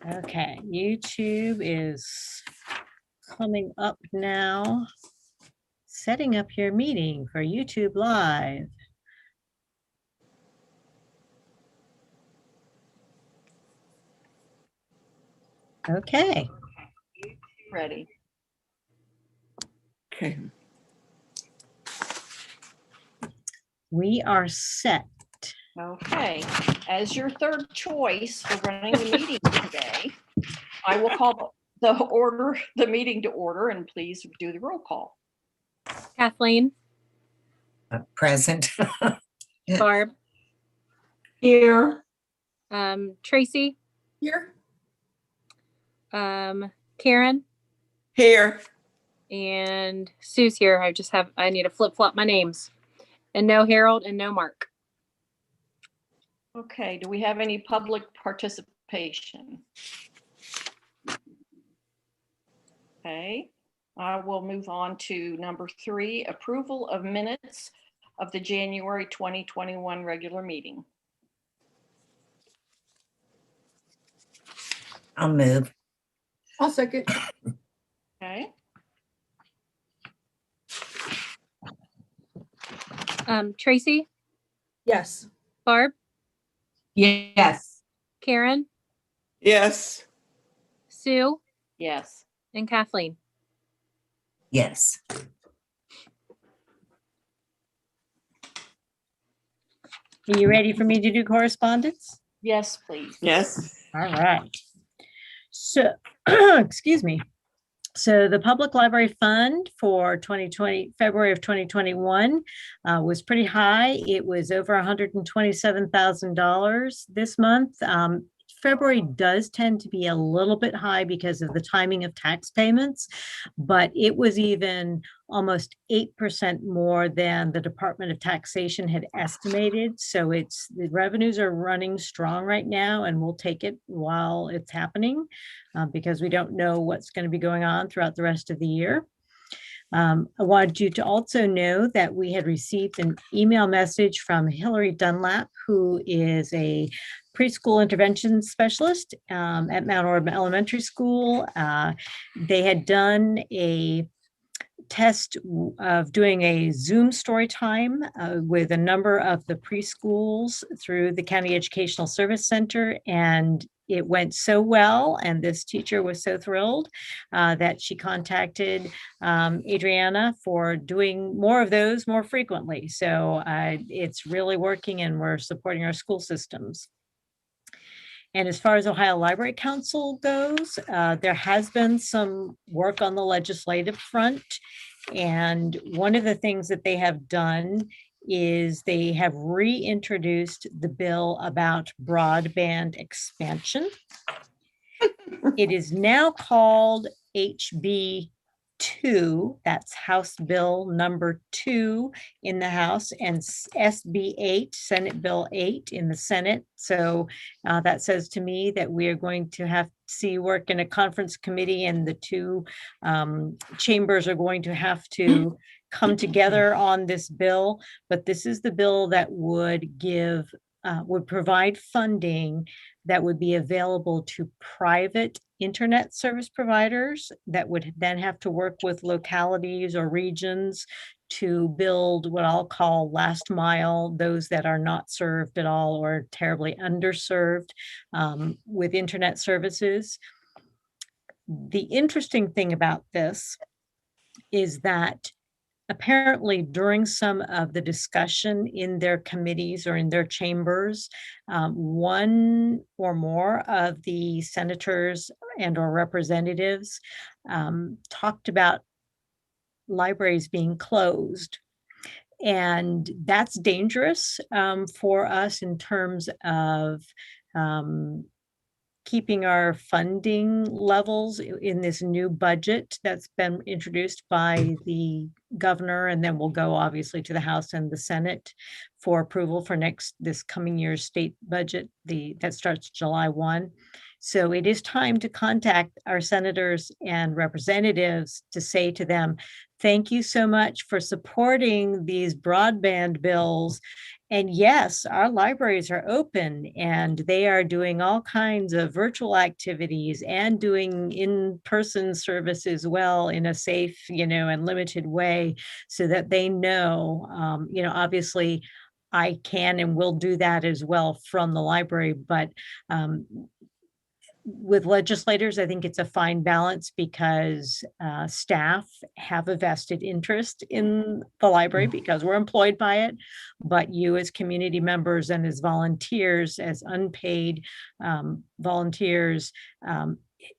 Okay, YouTube is coming up now. Setting up your meeting for YouTube Live. Okay. Ready. Okay. We are set. Okay. As your third choice for running the meeting today, I will call the meeting to order, and please do the roll call. Kathleen, Present. Barb, Here. Tracy, Here. Karen, Here. and Sue's here. I need to flip-flop my names. And no Harold and no Mark. Okay, do we have any public participation? Okay, I will move on to number 3, approval of minutes of the January 2021 regular meeting. I'll move. I'll second. Okay, Tracy, Yes. Barb, Yes. Karen, Yes. Sue, yes. and Kathleen. Yes. Are you ready for me to do correspondence? Yes, please. Yes. All right. So, excuse me. So the Public Library Fund for February of 2021 was pretty high. It was over $127,000 this month. February does tend to be a little bit high because of the timing of tax payments, but it was even almost 8% more than the Department of Taxation had estimated. So the revenues are running strong right now, and we'll take it while it's happening because we don't know what's going to be going on throughout the rest of the year. I wanted you to also know that we had received an email message from Hillary Dunlap, who is a preschool intervention specialist at Mount Orab Elementary School. They had done a test of doing a Zoom story time with a number of the preschools through the County Educational Service Center, and it went so well, and this teacher was so thrilled that she contacted Adriana for doing more of those more frequently. So it's really working, and we're supporting our school systems. And as far as Ohio Library Council goes, there has been some work on the legislative front. And one of the things that they have done is they have reintroduced the bill about broadband expansion. It is now called HB 2, that's House Bill number 2 in the House, and SB 8, Senate Bill 8 in the Senate. So that says to me that we are going to have to see work in a conference committee, and the two chambers are going to have to come together on this bill. But this is the bill that would provide funding that would be available to private internet service providers that would then have to work with localities or regions to build what I'll call last mile, those that are not served at all or terribly underserved with internet services. The interesting thing about this is that apparently during some of the discussion in their committees or in their chambers, one or more of the senators and or representatives talked about libraries being closed. And that's dangerous for us in terms of keeping our funding levels in this new budget that's been introduced by the governor, and then will go obviously to the House and the Senate for approval for this coming year's state budget, that starts July 1. So it is time to contact our senators and representatives to say to them, thank you so much for supporting these broadband bills. And yes, our libraries are open and they are doing all kinds of virtual activities and doing in-person service as well in a safe, and limited way so that they know, obviously I can and will do that as well from the library, but with legislators, I think it's a fine balance because staff have a vested interest in the library because we're employed by it. But you as community members and as volunteers, as unpaid volunteers,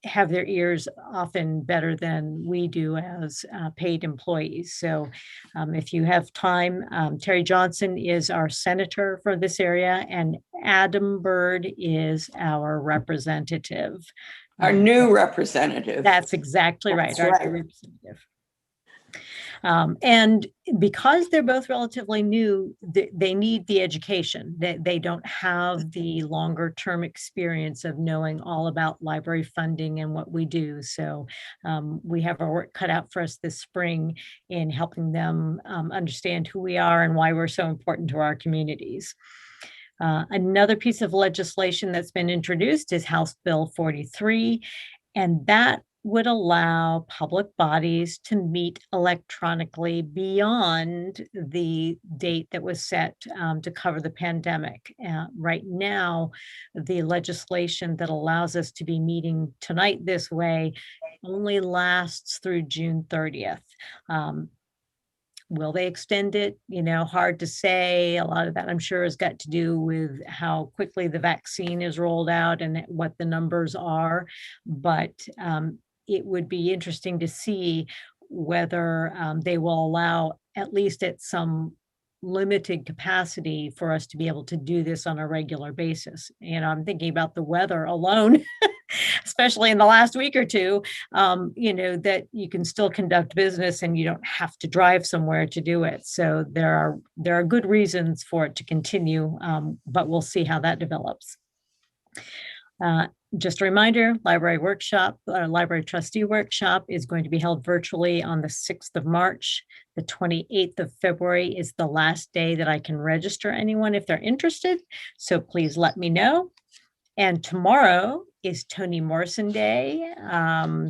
have their ears often better than we do as paid employees. So if you have time, Terry Johnson is our senator for this area and Adam Bird is our representative. Our new representative. That's exactly right. That's Our right. new representative. And because they're both relatively new, they need the education. They don't have the longer term experience of knowing all about library funding and what we do. So we have our work cut out for us this spring in helping them understand who we are and why we're so important to our communities. Another piece of legislation that's been introduced is House Bill 43, and that would allow public bodies to meet electronically beyond the date that was set to cover the pandemic. Right now, the legislation that allows us to be meeting tonight this way only lasts through June 30th. Will they extend it? Hard to say. A lot of that, I'm sure, has got to do with how quickly the vaccine is rolled out and what the numbers are. But it would be interesting to see whether they will allow, at least at some limited capacity, for us to be able to do this on a regular basis. I'm thinking about the weather alone, especially in the last week or two, that you can still conduct business and you don't have to drive somewhere to do it. So there are good reasons for it to continue, but we'll see how that develops. Just a reminder, library trustee workshop is going to be held virtually on the 6th of March. The 28th of February is the last day that I can register anyone if they're interested. So please let me know. And tomorrow is Toni Morrison Day.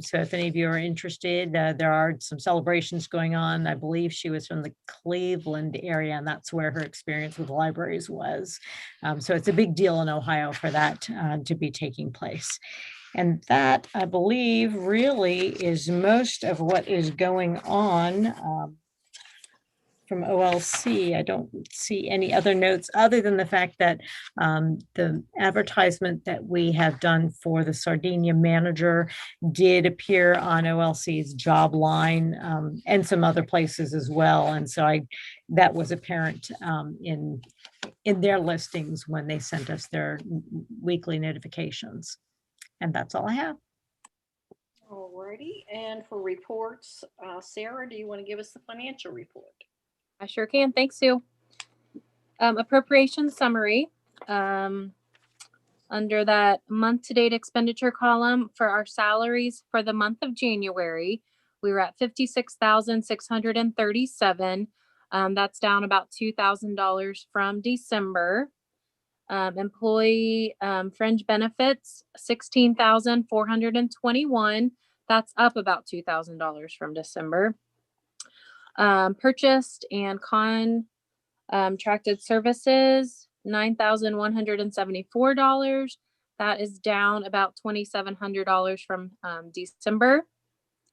So if any of you are interested, there are some celebrations going on. I believe she was from the Cleveland area, and that's where her experience with libraries was. So it's a big deal in Ohio for that to be taking place. And that, I believe, really is most of what is going on from OLC. I don't see any other notes other than the fact that the advertisement that we have done for the Sardinia manager did appear on OLC's job line and some other places as well. And so that was apparent in their listings when they sent us their weekly notifications. And that's all I have. Alrighty, and for reports, Sarah, do you want to give us the financial report? I sure can. Thanks, Sue. Appropriation Summary. Under that month-to-date expenditure column for our salaries for the month of January, we were at $56,637. That's down about $2,000 from December. Employee fringe benefits, $16,421. That's up about $2,000 from December. Purchased and contracted services, $9,174. That is down about $2,700 from December.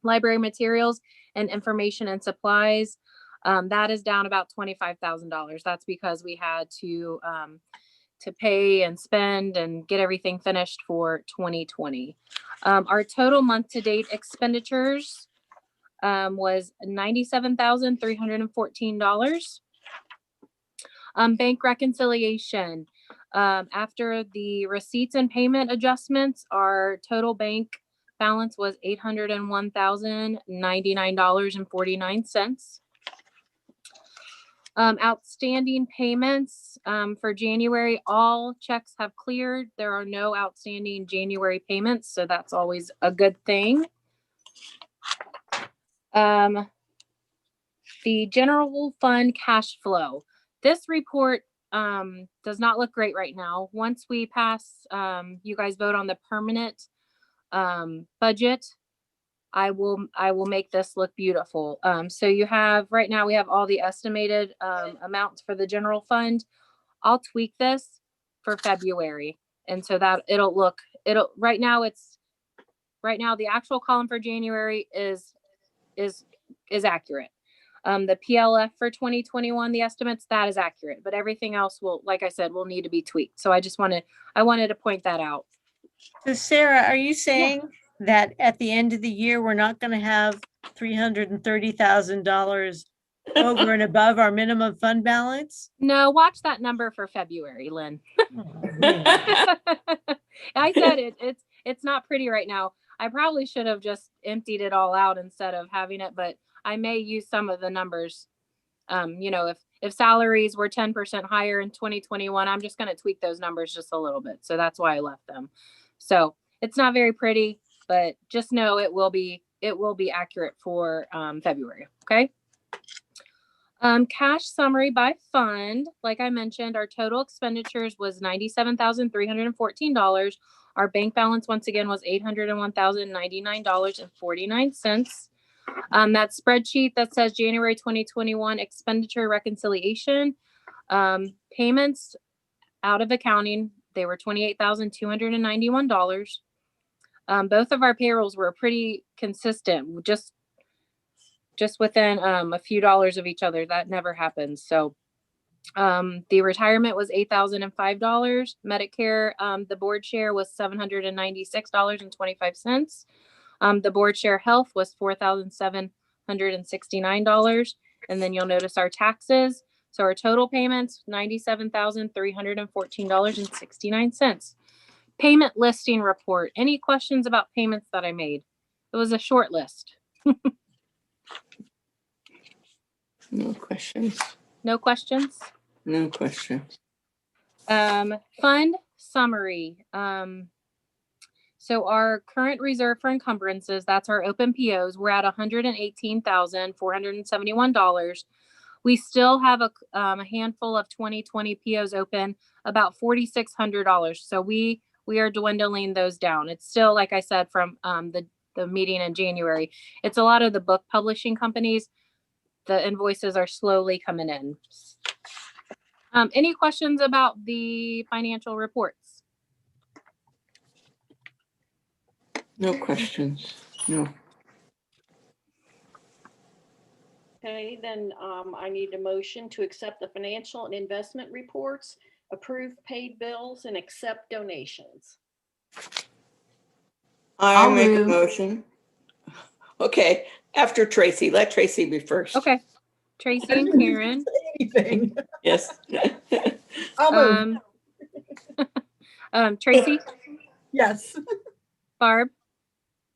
Library materials and information and supplies, that is down about $25,000. That's because we had to pay and spend and get everything finished for 2020. Our total month-to-date expenditures was $97,314. Bank reconciliation. After the receipts and payment adjustments, our total bank balance was $801,099.49. Outstanding payments for January, all checks have cleared. There are no outstanding January payments, so that's always a good thing. The general fund cash flow. This report does not look great right now. Once we pass, you guys vote on the permanent budget, I will make this look beautiful. So you have, right now we have all the estimated amounts for the general fund. I'll tweak this for February. And so that right now the actual column for January is accurate. The PLF for 2021, the estimates, that is accurate, but everything else will, like I said, will need to be tweaked. So I wanted to point that out. So Sarah, are you saying that at the end of the year, we're not going to have $330,000 over and above our minimum fund balance? No, watch that number for February, Lynn. Oh, man. I said it's not pretty right now. I probably should have just emptied it all out instead of having it, but I may use some of the numbers. If salaries were 10% higher in 2021, I'm just going to tweak those numbers just a little bit. So that's why I left them. So it's not very pretty, but just know it will be accurate for February. Okay. Cash summary by fund. Like I mentioned, our total expenditures was $97,314. Our bank balance once again was $801,099.49. That spreadsheet that says January 2021 expenditure reconciliation, payments out of accounting, they were $28,291. Both of our payrolls were pretty consistent, just within a few dollars of each other. That never happens. So the retirement was $8,005. Medicare, the board share was $796.25. The board share health was $4,769. And then you'll notice our taxes. So our total payments, $97,314.69. Payment listing report. Any questions about payments that I made? It was a short list. No questions. No questions? No questions. Fund summary. So our current reserve for encumbrances, that's our open POs, we're at $118,471. We still have a handful of 2020 POs open, about $4,600. So we are dwindling those down. It's still, like I said, from the meeting in January, it's a lot of the book publishing companies. The invoices are slowly coming in. Any questions about the financial reports? No questions. No. Okay, then I need a motion to accept the financial and investment reports, approve paid bills, and accept donations. I make a motion. Okay, after Tracy. Let Tracy be first. Okay. Tracy and Karen. Anything. Yes. I'll move. Tracy, Yes. Barb,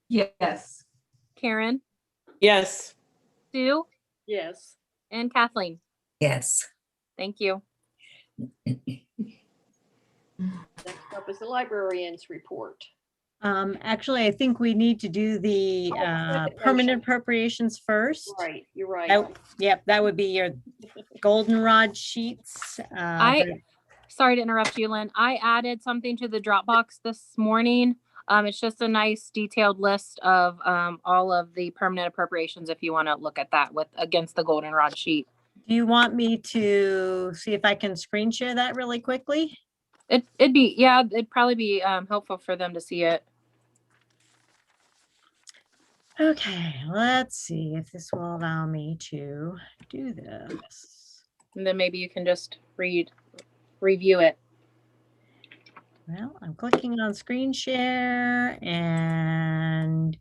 Yes. Karen, Yes. Sue, Yes. and Kathleen. Yes. Thank you. Next up is the librarians report. Actually, I think we need to do the permanent appropriations first. Right, you're right. Yep, that would be your goldenrod sheets. Sorry to interrupt you, Lynn. I added something to the Dropbox this morning. It's just a nice detailed list of all of the permanent appropriations if you want to look at that against the goldenrod sheet. Do you want me to see if I can screen share that really quickly? It'd probably be helpful for them to see it. Okay, let's see if this will allow me to do this. And then maybe you can just review it. Well, I'm clicking on screen share and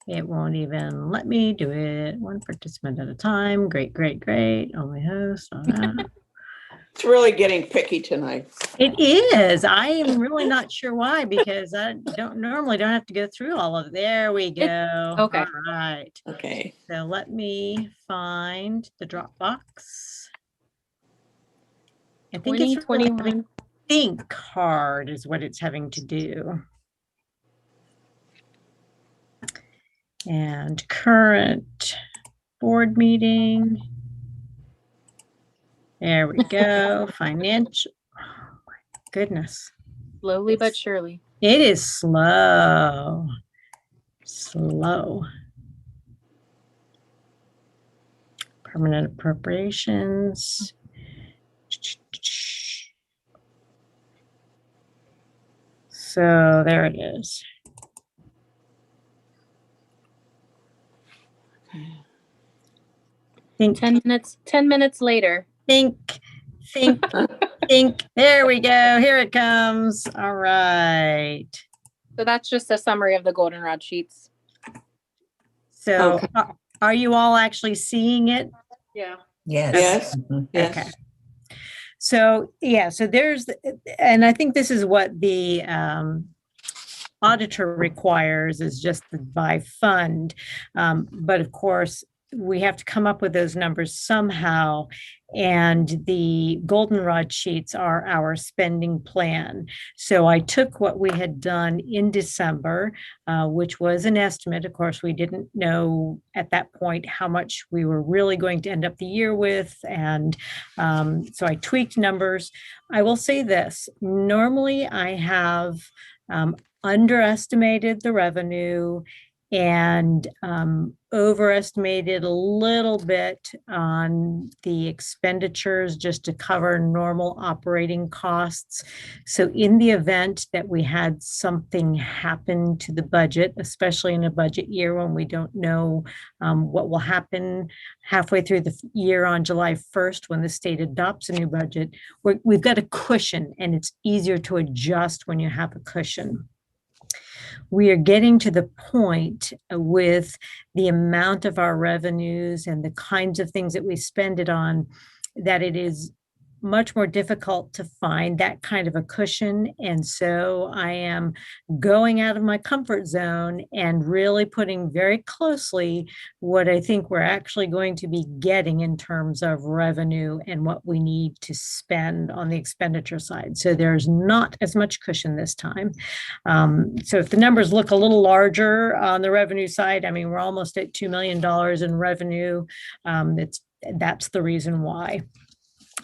it won't even let me do it. One participant at a time. Great, great, great. Only host. It's really getting picky tonight. It is. I am really not sure why, because I normally don't have to go through all of it. There we go. Okay. All right. Okay. So let me find the Dropbox. I think it's really 2021. think hard is what it's having to do. And current board meeting. There we go. Financial. Oh my goodness. Slowly but surely. It is slow. Slow. Permanent appropriations. So there it is. Think, 10 minutes later. think. There we go. Here it comes. All right. So that's just a summary of the goldenrod sheets. So Okay. are you all actually seeing it? Yeah. Yes. Yes. Mhm. Yes. Okay. So, yeah, so there's, and I think this is what the auditor requires, is just the by fund. But of course, we have to come up with those numbers somehow. And the goldenrod sheets are our spending plan. So I took what we had done in December, which was an estimate. Of course, we didn't know at that point how much we were really going to end up the year with. And so I tweaked numbers. I will say this, normally I have underestimated the revenue and overestimated a little bit on the expenditures just to cover normal operating costs. So in the event that we had something happen to the budget, especially in a budget year when we don't know what will happen halfway through the year on July 1st when the state adopts a new budget, we've got a cushion, and it's easier to adjust when you have a cushion. We are getting to the point with the amount of our revenues and the kinds of things that we spend it on that it is much more difficult to find that kind of a cushion. And so I am going out of my comfort zone and really putting very closely what I think we're actually going to be getting in terms of revenue and what we need to spend on the expenditure side. So there's not as much cushion this time. So if the numbers look a little larger on the revenue side, I mean, we're almost at $2 million in revenue. That's the reason why.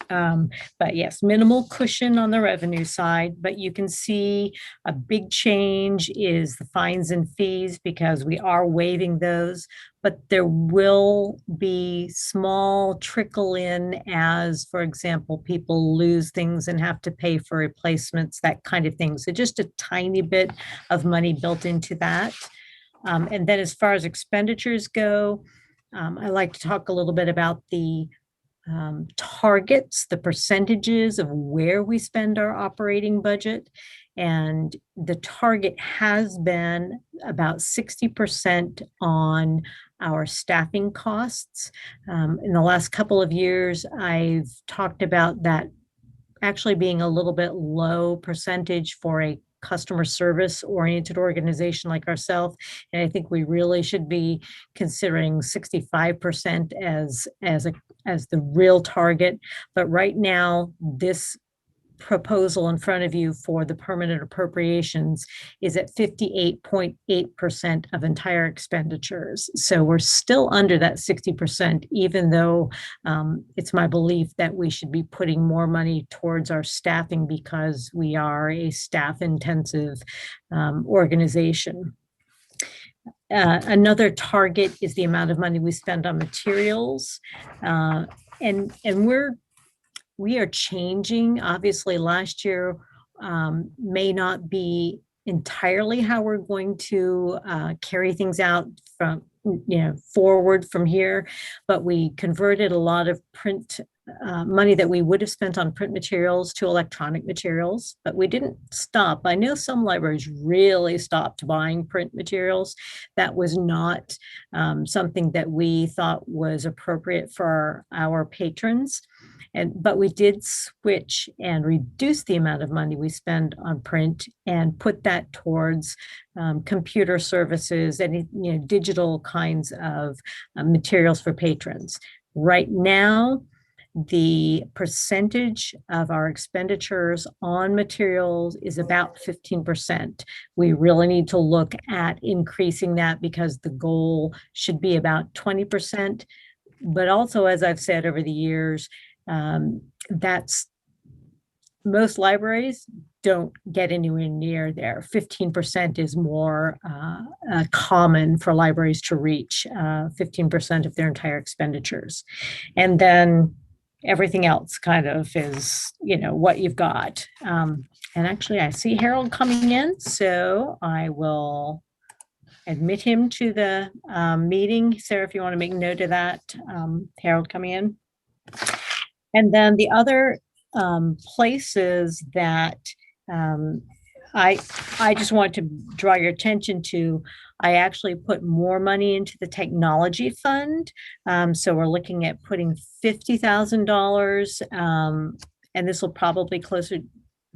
But yes, minimal cushion on the revenue side, but you can see a big change is the fines and fees because we are waiving those, but there will be small trickle in as, for example, people lose things and have to pay for replacements, that kind of thing. So just a tiny bit of money built into that. And then as far as expenditures go, I like to talk a little bit about the targets, the percentages of where we spend our operating budget. And the target has been about 60% on our staffing costs. In the last couple of years, I've talked about that actually being a little bit low percentage for a customer service oriented organization like ourselves. And I think we really should be considering 65% as the real target. But right now, this proposal in front of you for the permanent appropriations is at 58.8% of entire expenditures. So we're still under that 60%, even though it's my belief that we should be putting more money towards our staffing because we are a staff intensive organization. Another target is the amount of money we spend on materials. And we are changing. Obviously, last year may not be entirely how we're going to carry things out from, forward from here, but we converted a lot of print money that we would have spent on print materials to electronic materials, but we didn't stop. I know some libraries really stopped buying print materials. That was not something that we thought was appropriate for our patrons. But we did switch and reduce the amount of money we spend on print and put that towards computer services and digital kinds of materials for patrons. Right now, the percentage of our expenditures on materials is about 15%. We really need to look at increasing that because the goal should be about 20%. But also, as I've said over the years, That's most libraries don't get anywhere near there. 15% is more common for libraries to reach, 15% of their entire expenditures. And then everything else kind of is, what you've got. And actually, I see Harold coming in, so I will admit him to the meeting. Sarah, if you want to make note of that, Harold coming in. And then the other places that I just want to draw your attention to, I actually put more money into the technology fund. So we're looking at putting $50,000, and this will probably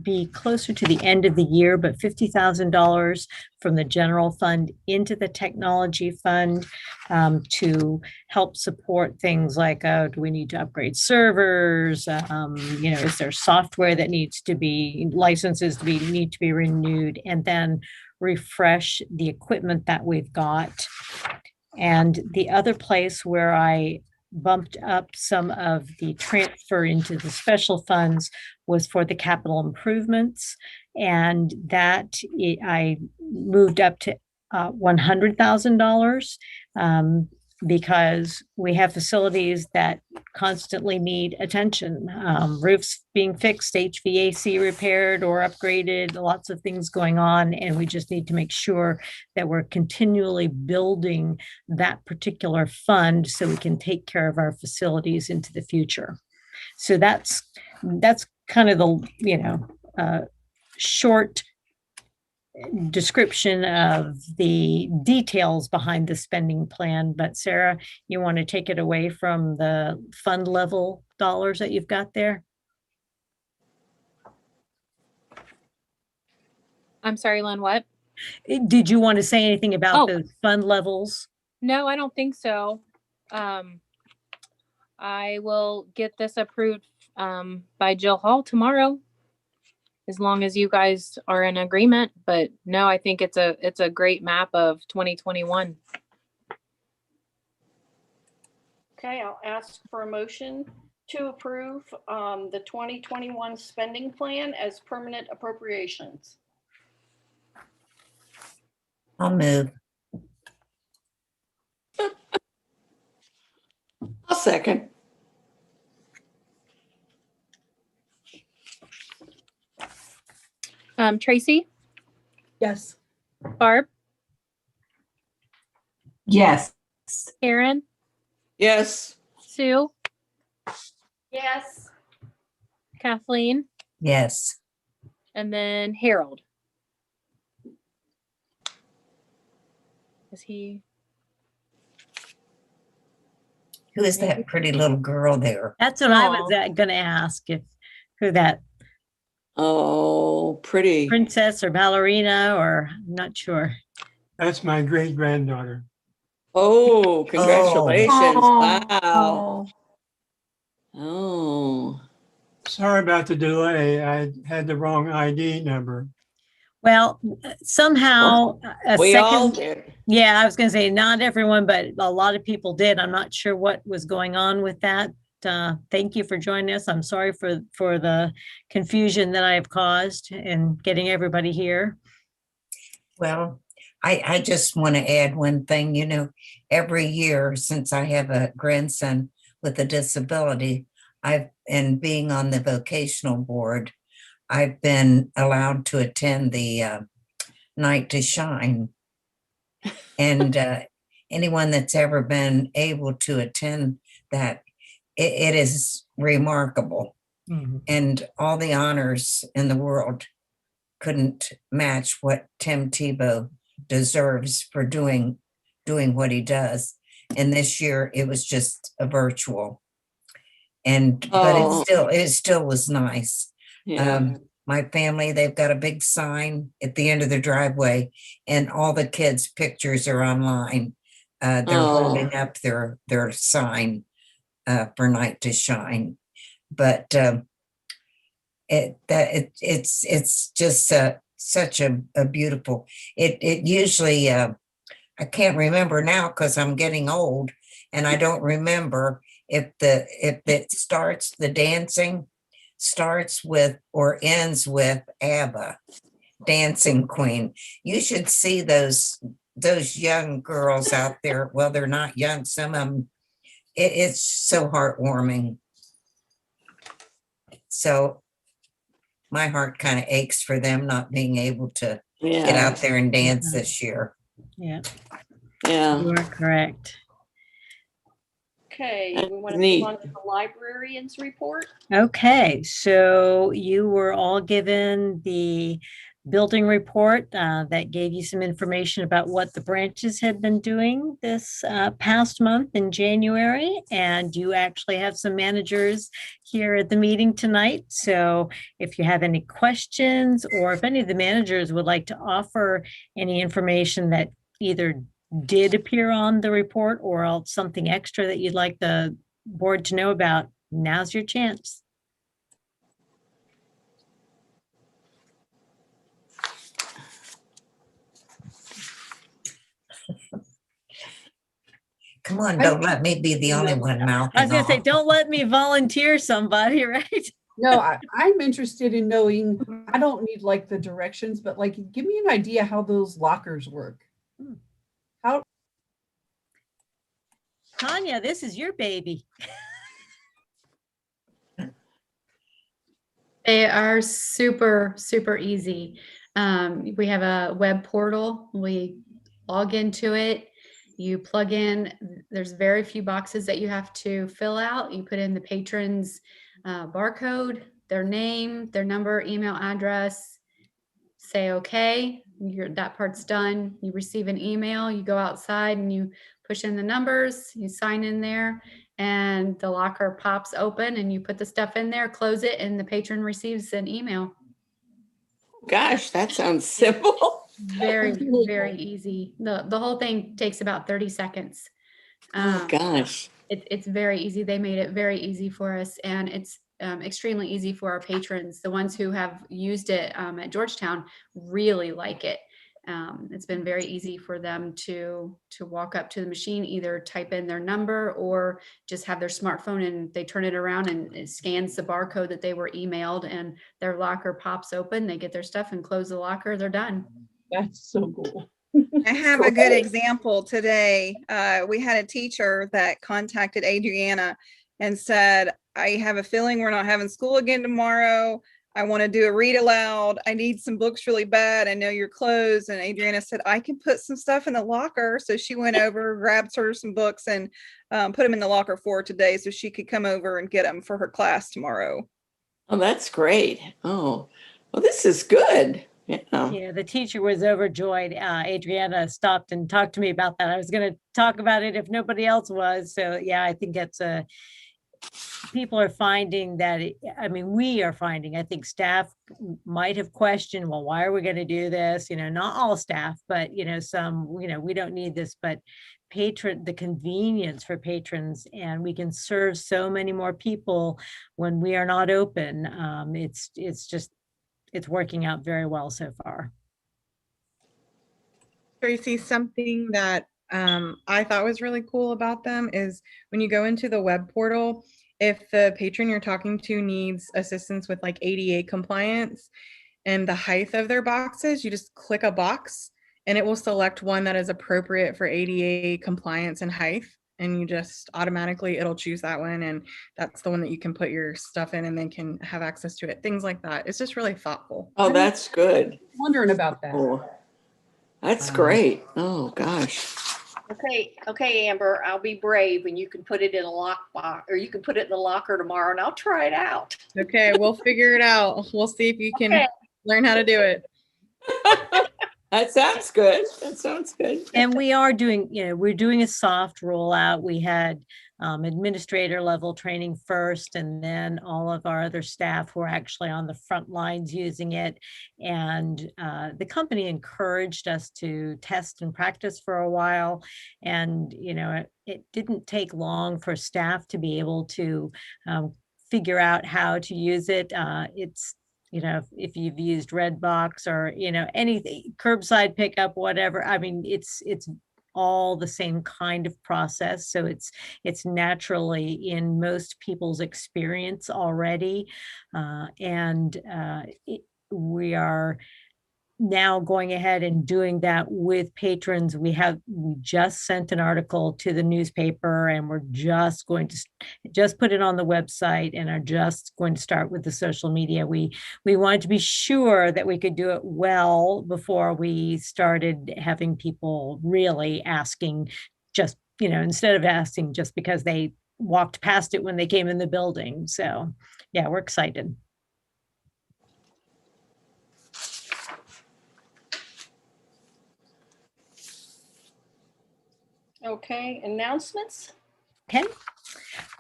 be closer to the end of the year, but $50,000 from the general fund into the technology fund to help support things like, do we need to upgrade servers? Is there software that needs to be need to be renewed, and then refresh the equipment that we've got. And the other place where I bumped up some of the transfer into the special funds was for the capital improvements. And that I moved up to $100,000 because we have facilities that constantly need attention. Roofs being fixed, HVAC repaired or upgraded, lots of things going on. And we just need to make sure that we're continually building that particular fund so we can take care of our facilities into the future. So that's kind of the, short description of the details behind the spending plan. But Sarah, you want to take it away from the fund level dollars that you've got there? I'm sorry, Lynn, what? Did you want to say anything about Oh. those fund levels? No, I don't think so. I will get this approved by Jill Hall tomorrow, as long as you guys are in agreement. But no, I think it's a great map of 2021. Okay, I'll ask for a motion to approve the 2021 spending plan as permanent appropriations. I'll move. I'll second. Tracy, Yes. Barb, Yes. Karen, Yes. Sue, Yes. Kathleen, Yes. and then Harold. Is he? Who is that pretty little girl there? That's what I Aw. was going to ask, who that Oh, pretty. princess or ballerina, or I'm not sure. That's my great granddaughter. Oh, congratulations. Wow. Oh. Oh. Sorry about the delay. I had the wrong ID number. Well, somehow a We all second, did. yeah, I was going to say not everyone, but a lot of people did. I'm not sure what was going on with that. Thank you for joining us. I'm sorry for the confusion that I have caused in getting everybody here. Well, I just want to add one thing. Every year since I have a grandson with a disability, and being on the vocational board, I've been allowed to attend the Night to Shine. And anyone that's ever been able to attend that, it is remarkable. Mhm. And all the honors in the world couldn't match what Tim Tebow deserves for doing what he does. And this year it was just a virtual. But it still was nice. Yeah. My family, they've got a big sign at the end of their driveway, and all the kids' pictures are online. They're holding up their sign for Night to Shine. But it's just such a beautiful. It usually I can't remember now because I'm getting old and I don't remember if it starts, the dancing starts with or ends with ABBA, Dancing Queen, you should see those young girls out there. Well, they're not young, some of them. It's so heartwarming. So my heart kind of aches for them not being able to get Yeah, out there and dance Mhm. this year. Yeah, yeah. you are correct. Okay, That's we want to neat. move on to the librarians report. Okay, so you were all given the building report that gave you some information about what the branches had been doing this past month in January. And you actually have some managers here at the meeting tonight. So if you have any questions, or if any of the managers would like to offer any information that either did appear on the report or else something extra that you'd like the board to know about, now's your chance. Come on, don't let me be the only one mouthing I was gonna say, off. don't let me volunteer somebody, right? No, I'm interested in knowing, I don't need like the directions, but like, give me an idea how those lockers work. How, Tanya, this is your baby. They are super, super easy. We have a web portal. We log into it. You plug in, there's very few boxes that you have to fill out. You put in the patron's barcode, their name, their number, email address, say okay, that part's done. You receive an email, you go outside and you push in the numbers, you sign in there, and the locker pops open and you put the stuff in there, close it, and the patron receives an email. Gosh, that sounds simple. Very, very easy. The whole thing takes about 30 seconds. Oh, gosh. It's very easy. They made it very easy for us, and it's extremely easy for our patrons. The ones who have used it at Georgetown really like it. It's been very easy for them to walk up to the machine, either type in their number or just have their smartphone and they turn it around and it scans the barcode that they were emailed, and their locker pops open. They get their stuff and close the locker. They're done. that's so cool. I have a good example today. We had a teacher that contacted Adriana and said, I have a feeling we're not having school again tomorrow. I want to do a read aloud. I need some books really bad. I know you're closed. And Adriana said, I can put some stuff in the locker. So she went over, grabbed her some books and put them in the locker for her today so she could come over and get them for her class tomorrow. Oh, that's great. Oh, well, this is good. Yeah. Yeah, the teacher was overjoyed. Adriana stopped and talked to me about that. I was going to talk about it if nobody else was. So yeah, I think it's people are finding that, we are finding, I think staff might have questioned, well, why are we going to do this? Not all staff, but some, we don't need this, but the convenience for patrons, and we can serve so many more people when we are not open. It's working out very well so far. Tracy, something that I thought was really cool about them is when you go into the web portal, if the patron you're talking to needs assistance with like ADA compliance and the height of their boxes, you just click a box and it will select one that is appropriate for ADA compliance and height. And you just automatically, it'll choose that one. And that's the one that you can put your stuff in and then can have access to it. Things like that. It's just really thoughtful. Oh, that's good. Wondering about that. Oh, that's great. Oh, gosh. Okay, Amber, I'll be brave and you can put it in a lockbox, or you can put it in the locker tomorrow and I'll try it out. Okay, we'll figure it out. We'll see if you can learn how to do it. That sounds good. That sounds good. And we are doing, we're doing a soft rollout. We had administrator level training first, and then all of our other staff were actually on the front lines using it. And the company encouraged us to test and practice for a while. And, it didn't take long for staff to be able to figure out how to use it. It's, if you've used Redbox or, anything, curbside pickup, whatever, it's all the same kind of process. So it's naturally in most people's experience already. We are now going ahead and doing that with patrons. We just sent an article to the newspaper, and we're just going to just put it on the website, and are just going to start with the social media. We wanted to be sure that we could do it well before we started having people really asking, just, instead of asking just because they walked past it when they came in the building. So yeah, we're excited. Okay, announcements? Okay.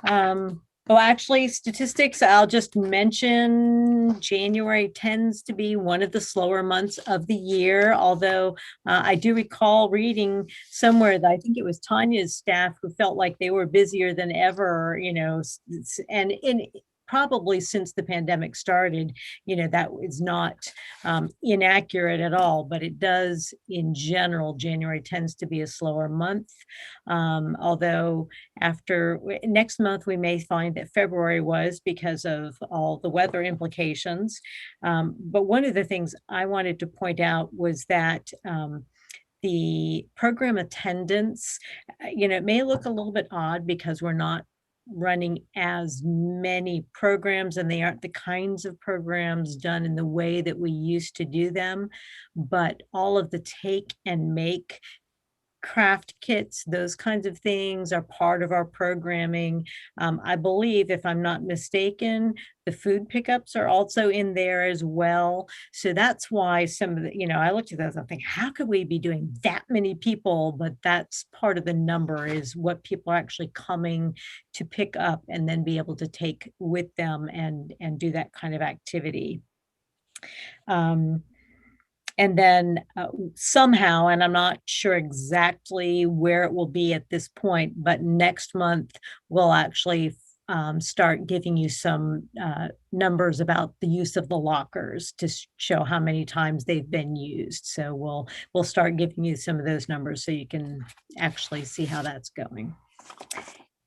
Well, actually, statistics, I'll just mention January tends to be one of the slower months of the year, although I do recall reading somewhere that I think it was Tanya's staff who felt like they were busier than ever, and probably since the pandemic started, that is not inaccurate at all, but it does, in general, January tends to be a slower month. Although after next month, we may find that February was, because of all the weather implications. But one of the things I wanted to point out was that the program attendance, it may look a little bit odd because we're not running as many programs, and they aren't the kinds of programs done in the way that we used to do them. But all of the take and make craft kits, those kinds of things are part of our programming. I believe, if I'm not mistaken, the food pickups are also in there as well. So that's why some of the, I looked at those, I think, how could we be doing that many people? But that's part of the number, is what people are actually coming to pick up and then be able to take with them and do that kind of activity. And then somehow, and I'm not sure exactly where it will be at this point, but next month we'll actually start giving you some numbers about the use of the lockers to show how many times they've been used. So we'll start giving you some of those numbers so you can actually see how that's going.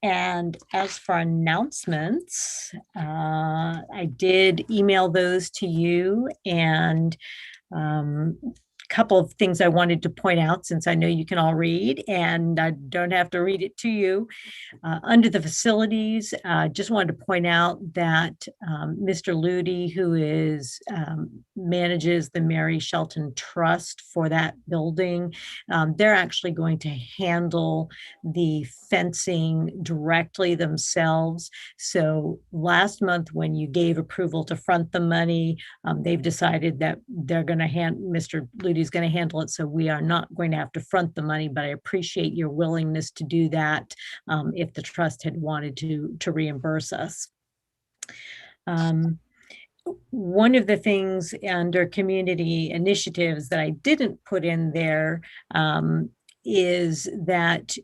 And as for announcements, I did email those to you, and couple of things I wanted to point out, since I know you can all read and I don't have to read it to you. Under the facilities, just wanted to point out that Mr. Ludi, who manages the Mary Shelton Trust for that building, they're actually going to handle the fencing directly themselves. So last month, when you gave approval to front the money, they've decided that they're going to Mr. Ludi is going to handle it. So we are not going to have to front the money, but I appreciate your willingness to do that if the trust had wanted to reimburse us. One of the things under community initiatives that I didn't put in there is that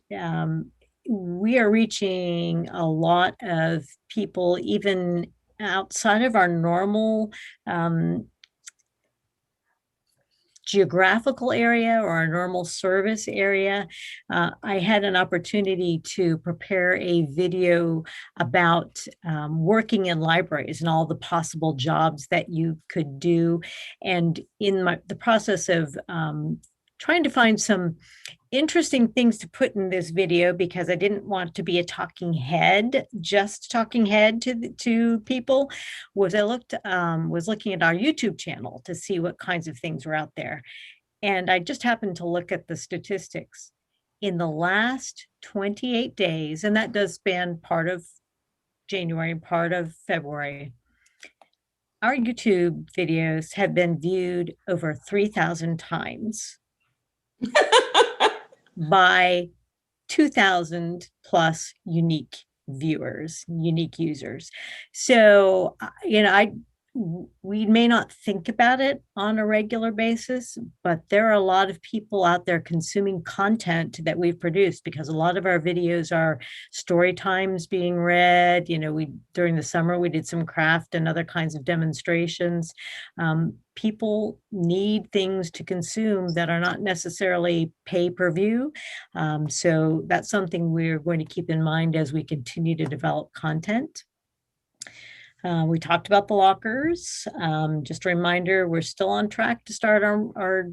we are reaching a lot of people, even outside of our normal geographical area or our normal service area. I had an opportunity to prepare a video about working in libraries and all the possible jobs that you could do. And in the process of trying to find some interesting things to put in this video, because I didn't want to be a talking head, just talking head to people, was I was looking at our YouTube channel to see what kinds of things were out there. And I just happened to look at the statistics. In the last 28 days, and that does span part of January and part of February, our YouTube videos have been viewed over 3,000 times. By 2,000 plus unique viewers, unique users. So, we may not think about it on a regular basis, but there are a lot of people out there consuming content that we've produced, because a lot of our videos are story times being read. You know, during the summer, we did some craft and other kinds of demonstrations. People need things to consume that are not necessarily pay-per-view. So that's something we're going to keep in mind as we continue to develop content. We talked about the lockers. Just a reminder, we're still on track to start our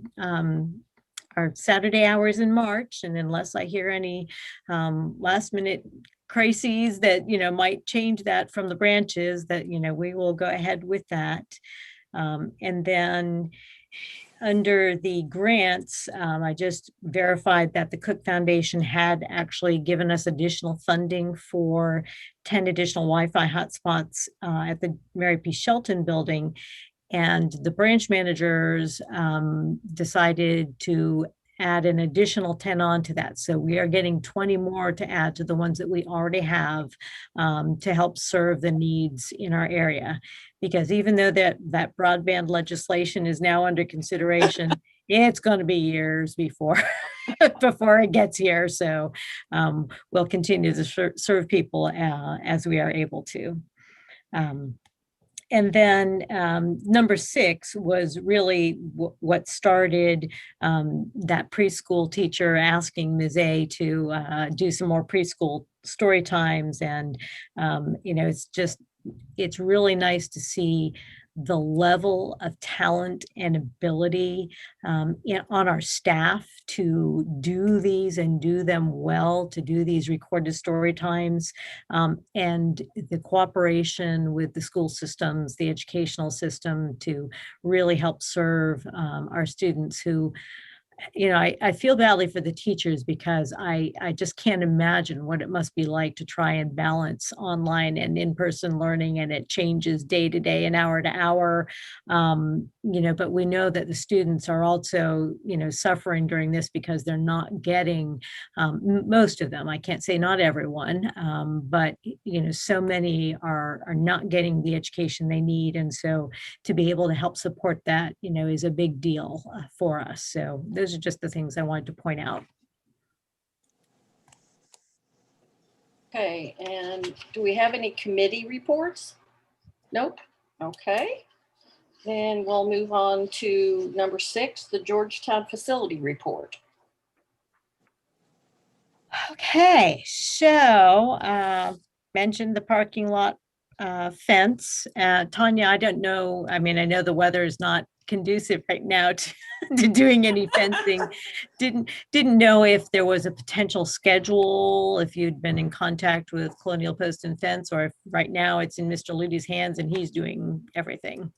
Saturday hours in March. And unless I hear any last minute crises that, might change that from the branches, that, we will go ahead with that. And then under the grants, I just verified that the Cook Foundation had actually given us additional funding for 10 additional Wi-Fi hotspots at the Mary P. Shelton building. And the branch managers decided to add an additional 10 on to that. So we are getting 20 more to add to the ones that we already have to help serve the needs in our area. Because even though that broadband legislation is now under consideration, it's going to be years before it gets here. So we'll continue to serve people as we are able to. And then number 6 was really what started that preschool teacher asking Ms. A to do some more preschool story times. And, it's really nice to see the level of talent and ability on our staff to do these and do them well, to do these recorded story times, and the cooperation with the school systems, the educational system, to really help serve our students who, I feel badly for the teachers, because I just can't imagine what it must be like to try and balance online and in-person learning, and it changes day to day and hour to hour. But we know that the students are also, suffering during this because they're not getting, most of them, I can't say not everyone, but, so many are not getting the education they need. And so to be able to help support that, is a big deal for us. So those are just the things I wanted to point out. Okay, and do we have any committee reports? Nope. Okay. Then we'll move on to number 6, the Georgetown facility report. Okay, so mentioned the parking lot fence. Tanya, I don't know. I mean, I know the weather is not conducive right now to doing any fencing. Didn't know if there was a potential schedule, if you'd been in contact with Colonial Post and Fence, or if right now it's in Mr. Ludy's hands and he's doing everything.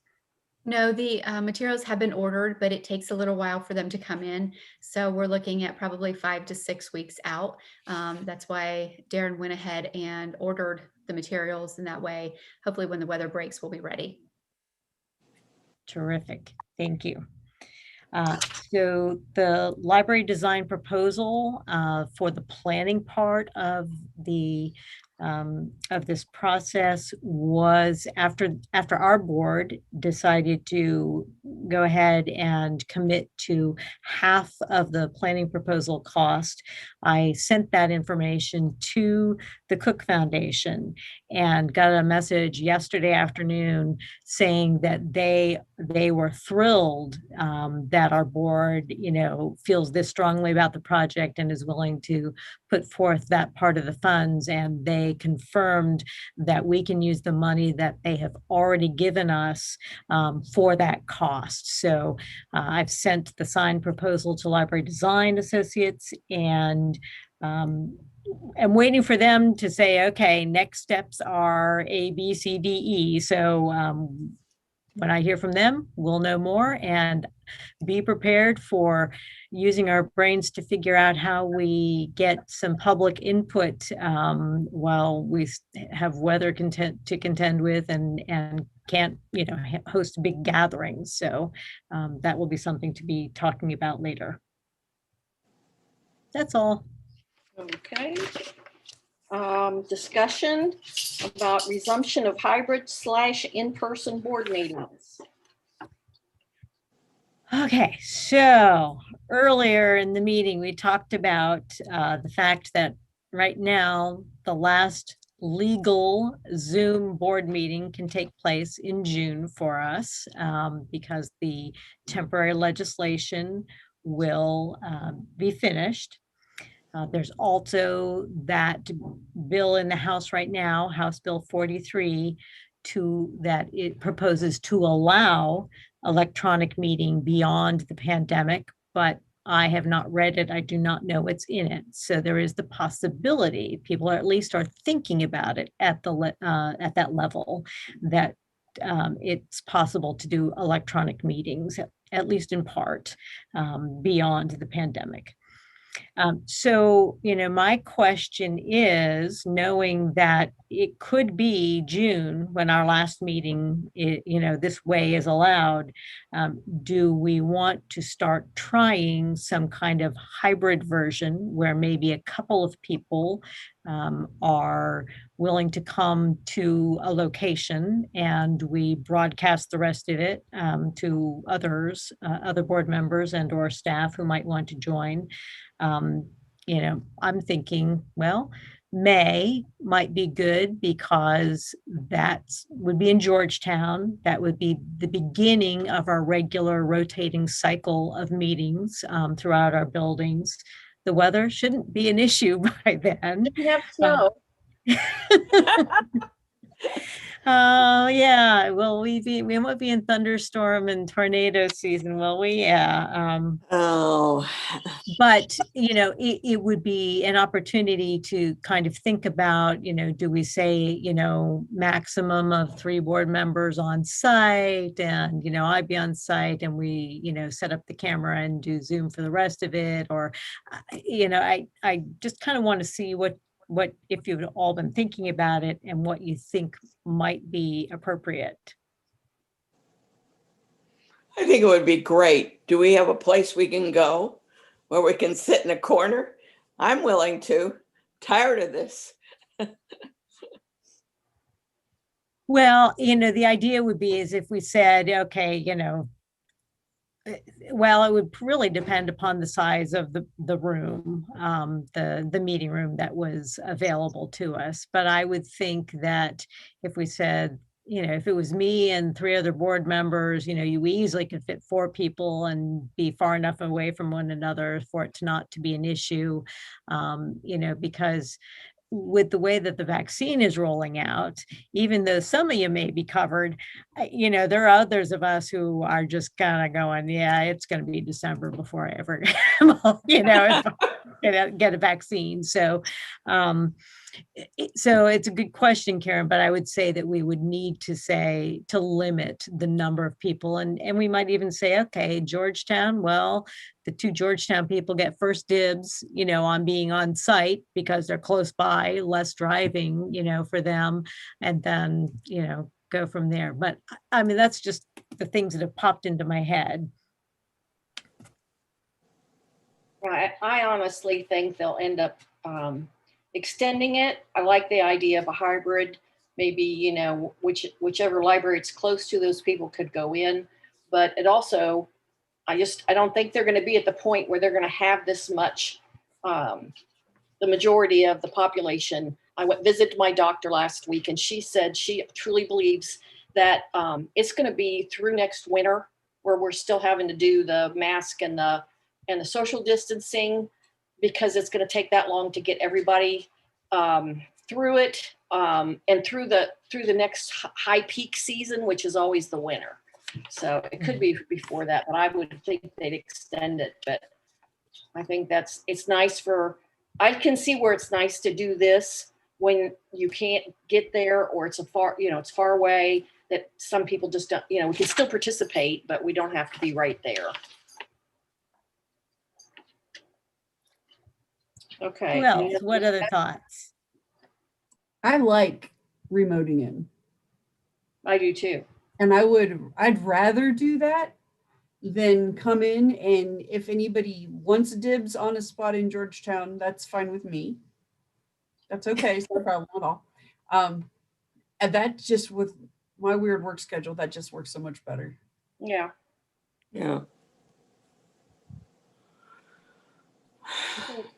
No, the materials have been ordered, but it takes a little while for them to come in. So we're looking at probably 5 to 6 weeks out. That's why Darren went ahead and ordered the materials, and that way, hopefully when the weather breaks, we'll be ready. Terrific. Thank you. So the library design proposal for the planning part of this process was after our board decided to go ahead and commit to half of the planning proposal cost. I sent that information to the Cook Foundation and got a message yesterday afternoon saying that they were thrilled that our board, feels this strongly about the project and is willing to put forth that part of the funds. And they confirmed that we can use the money that they have already given us for that cost. So I've sent the signed proposal to Library Design Associates, and I'm waiting for them to say, okay, next steps are A, B, C, D, E. So when I hear from them, we'll know more, and be prepared for using our brains to figure out how we get some public input while we have weather to contend with and can't, host big gatherings. So that will be something to be talking about later. That's all. Okay. Discussion about resumption of hybrid / in-person board meetings. Okay, so earlier in the meeting, we talked about the fact that right now, the last legal Zoom board meeting can take place in June for us because the temporary legislation will be finished. There's also that bill in the House right now, House Bill 43, that it proposes to allow electronic meeting beyond the pandemic, but I have not read it. I do not know what's in it. So there is the possibility, people at least are thinking about it at that level, that it's possible to do electronic meetings, at least in part, beyond the pandemic. So, my question is, knowing that it could be June when our last meeting, this way is allowed, do we want to start trying some kind of hybrid version where maybe a couple of people are willing to come to a location and we broadcast the rest of it to others, other board members and or staff who might want to join? I'm thinking, well, May might be good because that would be in Georgetown. That would be the beginning of our regular rotating cycle of meetings throughout our buildings. The weather shouldn't be an issue by then. We have snow. Oh yeah, well we won't be in thunderstorm and tornado season, will we? Yeah. Oh, But it would be an opportunity to kind of think about, do we say, maximum of 3 board members on site, and I'd be on site and we set up the camera and do Zoom for the rest of it, or I just kind of want to see what if you've all been thinking about it and what you think might be appropriate. I think it would be great. Do we have a place we can go where we can sit in a corner? I'm willing to. Tired of this. Well, the idea would be is if we said, okay, well, it would really depend upon the size of the room, the meeting room that was available to us. But I would think that if we said, if it was me and 3 other board members, you easily could fit 4 people and be far enough away from one another for it not to be an issue, because with the way that the vaccine is rolling out, even though some of you may be covered, there are others of us who are just kind of going, yeah, it's going to be December before I ever, get a vaccine. So it's a good question, Karen, but I would say that we would need to limit the number of people. And we might even say, okay, Georgetown, well, the 2 Georgetown people get first dibs, on being on site because they're close by, less driving, for them, and then, go from there. But I mean, that's just the things that have popped into my head. I honestly think they'll end up extending it. I like the idea of a hybrid. Maybe, whichever library it's close to, those people could go in. But it also, I don't think they're going to be at the point where they're going to have this much, the majority of the population. I went visit my doctor last week and she said she truly believes that it's going to be through next winter where we're still having to do the mask and the social distancing, because it's going to take that long to get everybody through it and through the next high peak season, which is always the winter. So it could be before that, but I would think they'd extend it. But I think it's nice I can see where it's nice to do this when you can't get there, or it's it's far away, that some people just don't, we can still participate, but we don't have to be right there. Okay. Who else? What other thoughts? I like remoting in. I do too. And I'd rather do that than come in, and if anybody wants dibs on a spot in Georgetown, that's fine with me. That's okay. It's no problem at all. And that just with my weird work schedule, that just works so much better. Yeah. Yeah.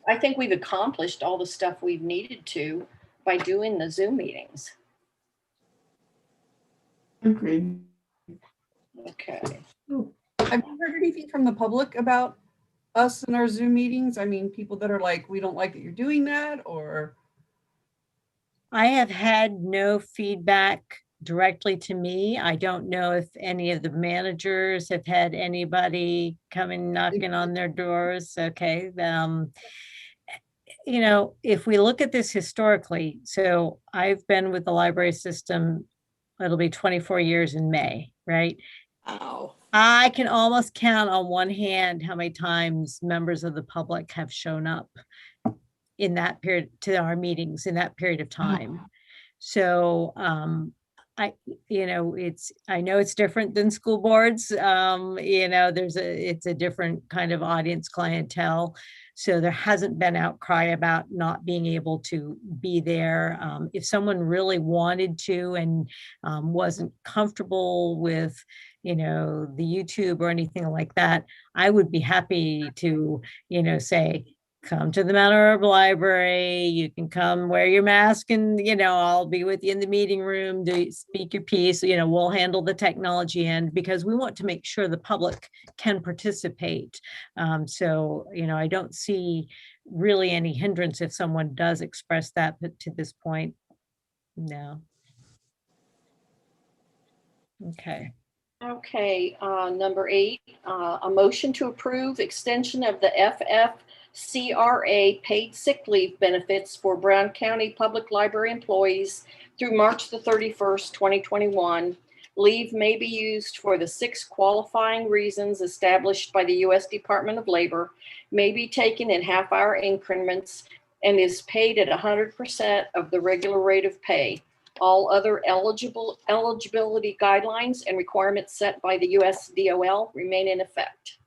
I think we've accomplished all the stuff we've needed to by doing the Zoom meetings. Agreed. Okay. Have you heard anything from the public about us and our Zoom meetings? I mean, people that are like, we don't like that you're doing that, or I have had no feedback directly to me. I don't know if any of the managers have had anybody coming knocking on their doors. Okay. You know, if we look at this historically, so I've been with the library system, it'll be 24 years in May, right? Ow. I can almost count on one hand how many times members of the public have shown up in that period to our meetings in that period of time. So I know it's different than school boards. It's a different kind of audience clientele. So there hasn't been outcry about not being able to be there. If someone really wanted to and wasn't comfortable with, the YouTube or anything like that, I would be happy to, say, come to the Mount Herb Library. You can come wear your mask and, I'll be with you in the meeting room to speak your piece. We'll handle the technology end because we want to make sure the public can participate. So, I don't see really any hindrance if someone does express that, but to this point, no. Okay. Okay, number 8, a motion to approve extension of the Ffcra paid sick leave benefits for Brown County Public Library employees through March the 31st, 2021. Leave may be used for the 6 qualifying reasons established by the U.S. Department of Labor, may be taken in half-hour increments, and is paid at 100% of the regular rate of pay. All other eligibility guidelines and requirements set by the US DOL remain in effect.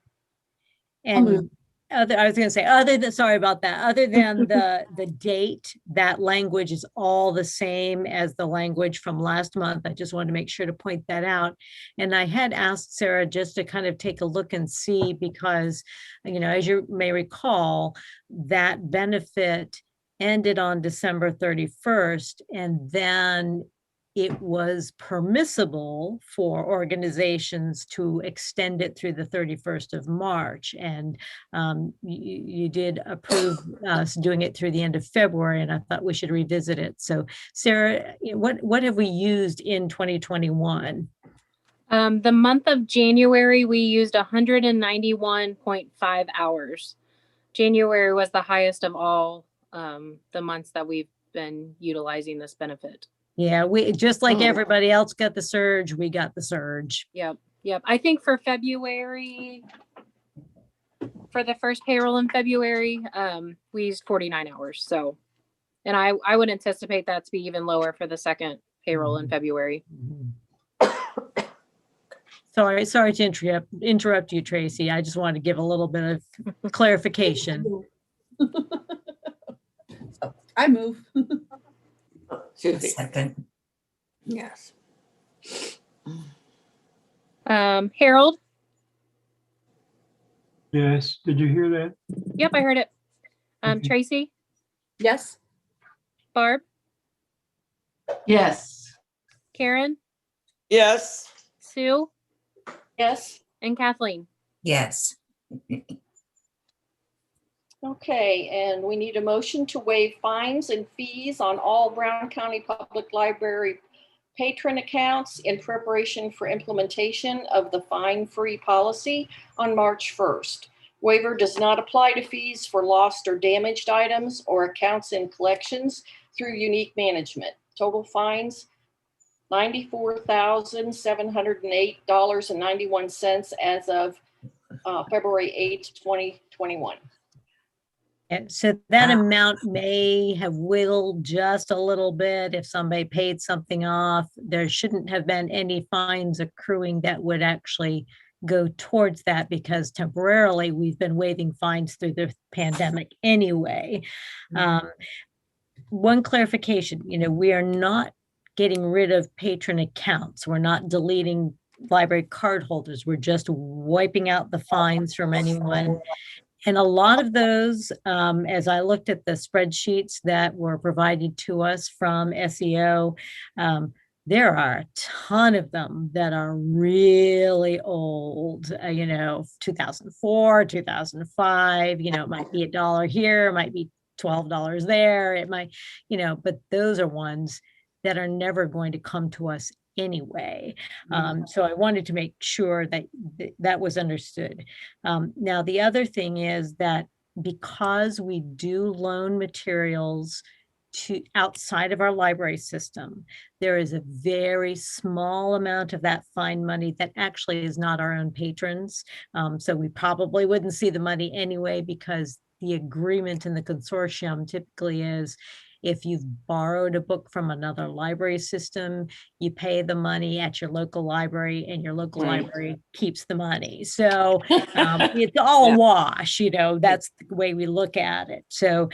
And I was going to say, sorry about that, other than the date, that language is all the same as the language from last month. I just wanted to make sure to point that out. And I had asked Sarah just to kind of take a look and see, because, as you may recall, that benefit ended on December 31st, and then it was permissible for organizations to extend it through the 31st of March. And you did approve us doing it through the end of February, and I thought we should revisit it. So Sarah, what have we used in 2021? The month of January, we used 191.5 hours. January was the highest of all the months that we've been utilizing this benefit. Yeah, we just like everybody else got the surge, we got the surge. Yep. I think for February, for the first payroll in February, we used 49 hours. So, and I would anticipate that to be even lower for the second payroll in February. Sorry to interrupt you, Tracy. I just wanted to give a little bit of clarification. I move. Second. Yes. Harold? Yes, did you hear that? Yep, I heard it. Okay. Tracy? Yes. Barb? Yes. Karen? Yes. Sue? Yes. And Kathleen? Yes. Okay, and we need a motion to waive fines and fees on all Brown County Public Library patron accounts in preparation for implementation of the fine-free policy on March 1st. Waiver does not apply to fees for lost or damaged items or accounts in collections through unique management. Total fines, $94,708.91 as of February 8th, 2021. And so that Wow. amount may have wiggled just a little bit if somebody paid something off. There shouldn't have been any fines accruing that would actually go towards that, because temporarily we've been waiving fines through the pandemic anyway. one clarification, we are not getting rid of patron accounts. We're not deleting library card holders. We're just wiping out the fines from anyone. And a lot of those, as I looked at the spreadsheets that were provided to us from SEO, there are a ton of them that are really old, 2004, 2005, it might be $1 here, it might be $12 there, it might, but those are ones that are never going to come to us anyway. So I wanted to make sure that that was understood. Now, the other thing is that because we do loan materials to outside of our library system, there is a very small amount of that fine money that actually is not our own patrons. So we probably wouldn't see the money anyway, because the agreement in the consortium typically is, if you've borrowed a book from another library system, you pay the money at your local library, and your local library keeps the money. So it's all a wash, that's the way we look at it. So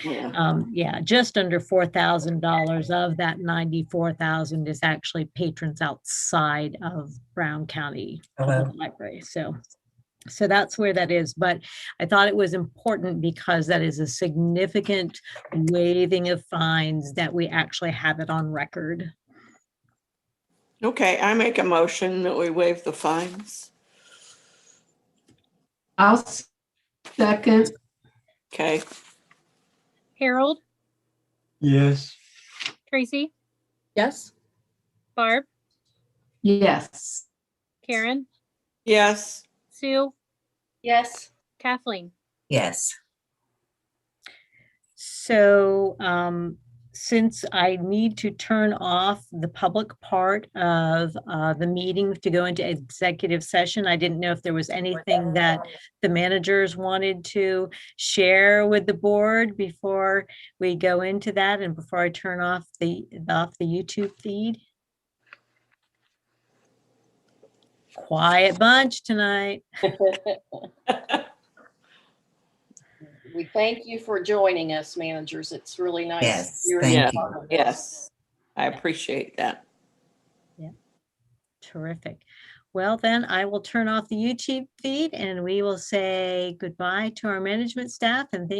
just under $4,000 of that 94,000 is actually patrons outside of Brown County Public Library. So that's where that is. But I thought it was important because that is a significant waiving of fines that we actually have it on record. Okay, I make a motion that we waive the fines. I'll second. Okay. Harold, Yes. Tracy, Yes. Barb, Yes. Karen, Yes. Sue, Yes. Kathleen. Yes. So since I need to turn off the public part of the meeting to go into executive session, I didn't know if there was anything that the managers wanted to share with the board before we go into that, and before I turn off the YouTube feed. Quiet bunch tonight. We thank you for joining us, managers. It's really nice. Yes, You're thank part you. of this. Yes. I appreciate that. Yeah. Terrific. Well, then I will turn off the YouTube feed, and we will say goodbye to our management staff, and thank